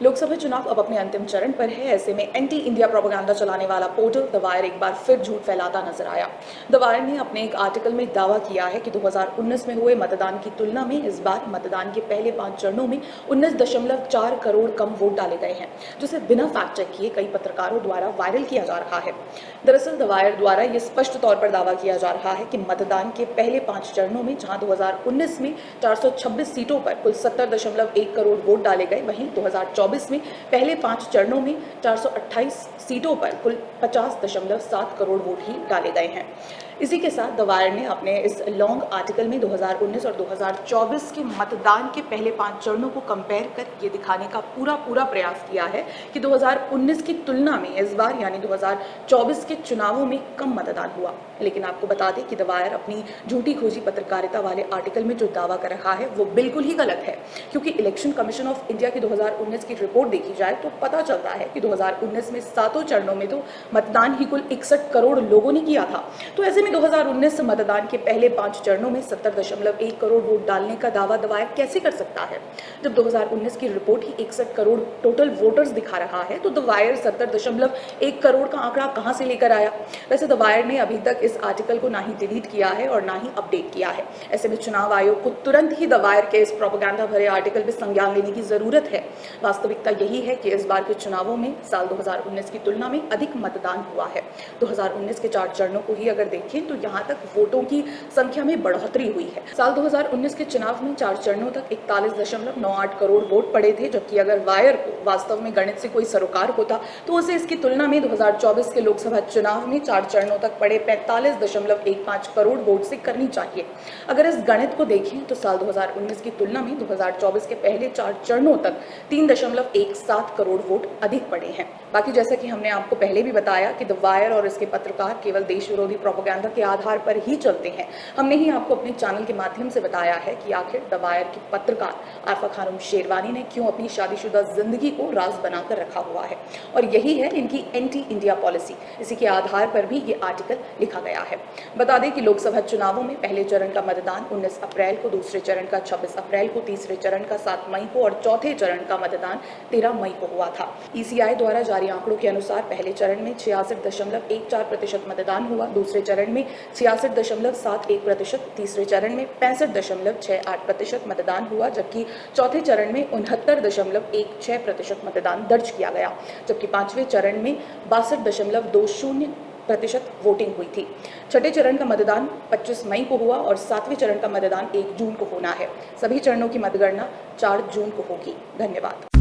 लोकसभा चुनाव अब अपने अंतिम चरण पर है। ऐसे में एंटी इंडिया प्रोपेगेंडा चलाने वाला पोर्टल द वायर एक बार फिर झूठ फैलाता नजर आया। द वायर ने अपने एक आर्टिकल में दावा किया है कि 2019 में हुए मतदान की तुलना में इस बार मतदान के पहले 5 चरणों में 19.4 करोड़ कम वोट डाले गए हैं, जिसे बिना फैक्ट चेक किए कई पत्रकारों द्वारा वायरल किया जा रहा है। दरअसल द वायर द्वारा ये स्पष्ट तौर पर दावा किया जा रहा है कि मतदान के पहले 5 चरणों में जहां 2019 में 426 सीटों पर कुल 70.1 करोड़ वोट डाले गए, वहीं 2024 में पहले 5 चरणों में 428 सीटों पर कुल 50.7 करोड़ वोट ही डाले गए हैं। इसी के साथ द वायर ने अपने इस लॉन्ग आर्टिकल में 2019 और 2024 के मतदान के पहले 5 चरणों को कंपेयर कर ये दिखाने का पूरा प्रयास किया है कि 2019 की तुलना में इस बार यानी 2024 के चुनावों में कम मतदान हुआ। लेकिन आपको बता दें कि द वायर अपनी झूठी खोजी पत्रकारिता वाले आर्टिकल में जो दावा कर रहा है वो बिल्कुल ही गलत है, क्योंकि इलेक्शन कमीशन ऑफ इंडिया की 2019 की रिपोर्ट देखी जाए तो पता चलता है कि 2019 में 7 चरणों में तो मतदान ही कुल 61 करोड़ लोगों ने किया था। तो ऐसे में 2019 मतदान के पहले 5 चरणों में 70.1 करोड़ वोट डालने का दावा द वायर कैसे कर सकता है, जब 2019 की रिपोर्ट ही 61 करोड़ टोटल वोटर्स दिखा रहा है। तो द वायर 70.1 करोड़ का आंकड़ा कहां से लेकर आया? वैसे द वायर ने अभी तक इस आर्टिकल को ना ही डिलीट किया है और ना ही अपडेट किया है। ऐसे में चुनाव आयोग को तुरंत ही द वायर के इस प्रोपेगेंडा भरे आर्टिकल पर संज्ञान लेने की जरूरत है। वास्तविकता यही है कि इस बार के चुनावों में साल 2019 की तुलना में अधिक मतदान हुआ है। 2019 के 4 चरणों को ही अगर देखें तो यहां तक वोटों की संख्या में बढ़ोतरी हुई है। साल 2019 के चुनाव में 4 चरणों तक 41.98 करोड़ वोट पड़े थे, जबकि अगर वायर को वास्तव में गणित से कोई सरोकार होता तो उसे इसकी तुलना में 2024 के लोकसभा चुनाव में 4 चरणों तक पड़े 45.15 करोड़ वोट से करनी चाहिए। अगर इस गणित को देखें तो साल 2019 की तुलना में 2024 के पहले 4 चरणों तक 3.17 करोड़ वोट अधिक पड़े हैं। बाकी जैसा कि हमने आपको पहले भी बताया कि द वायर और इसके पत्रकार केवल देश विरोधी प्रोपेगेंडा के आधार पर ही चलते हैं। हमने ही आपको अपने चैनल के माध्यम से बताया है कि आखिर द वायर के पत्रकार आरफा खानम शेरवानी ने क्यों अपनी शादीशुदा जिंदगी को राज बनाकर रखा हुआ है, और यही है इनकी एंटी इंडिया पॉलिसी। इसी के आधार पर भी ये आर्टिकल लिखा गया है। बता दें कि लोकसभा चुनावों में पहले चरण का मतदान 19 अप्रैल को, दूसरे चरण का 26 अप्रैल को, तीसरे चरण का 7 मई को और चौथे चरण का मतदान 13 मई को हुआ था। ईसीआई द्वारा जारी आंकड़ों के अनुसार पहले चरण में 66.14% मतदान हुआ, दूसरे चरण में 66.71%, तीसरे चरण में 65.68% मतदान हुआ, जबकि चौथे चरण में 69.16% मतदान दर्ज किया गया, जबकि 5वें चरण में 62.20% वोटिंग हुई थी। छठे चरण का मतदान 25 मई को हुआ और 7वें चरण का मतदान 1 जून को होना है। सभी चरणों की मतगणना 4 जून को होगी। धन्यवाद।